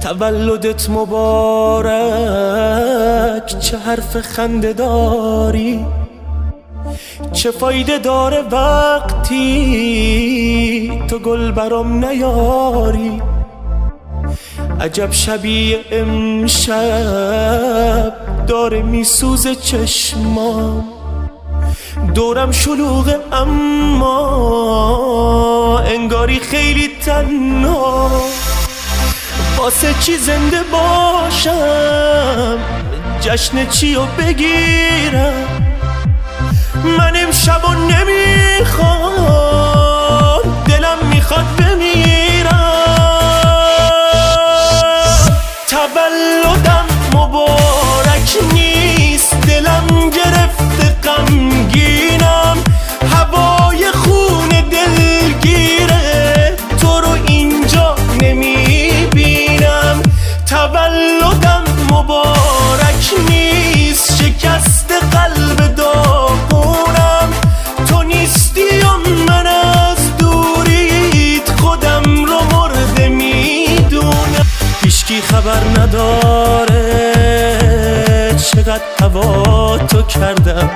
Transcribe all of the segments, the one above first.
تولدت مبارک، چه حرف خنده داری، چه فایده داره وقتی تو گل برام نیاری. عجب شبیه امشب داره میسوزه چشمام، دورم شلوغه اما انگاری خیلی تنها. واسه چی زنده باشم، جشن چی رو بگیرم، من امشبو نمیخوام، دلم میخواد بمیرم. تولدم مبارک نیست، دلم گرفته غمگینم، هوای خون دلگیره، تو رو اینجا نمیبینم. تولدم مبارک نیست، شکست قلب داغونم، تو نیستی و من از دوریت خودم رو مرده میدونم. هیچکی خبر نداره چقدر هوا تو کردم،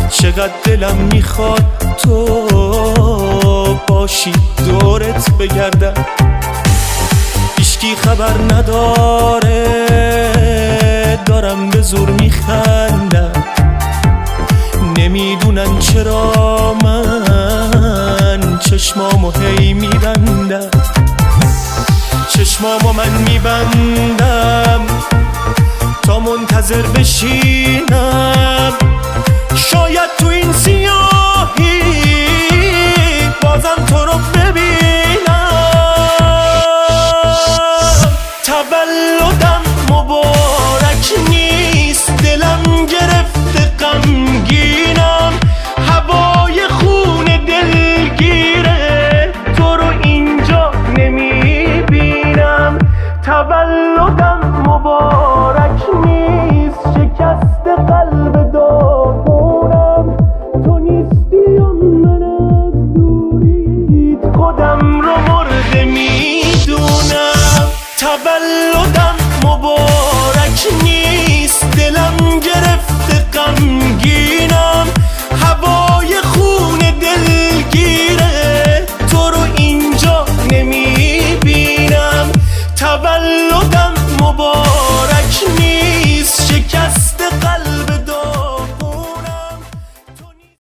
چقدر دلم میخواد تو باشی دورت بگردم. هیچکی خبر نداره دارم به زور میخندم، نمیدونن چرا من چشمامو هی میبندم، چشمامو من میبندم تا منتظر بشینم، شاید تو این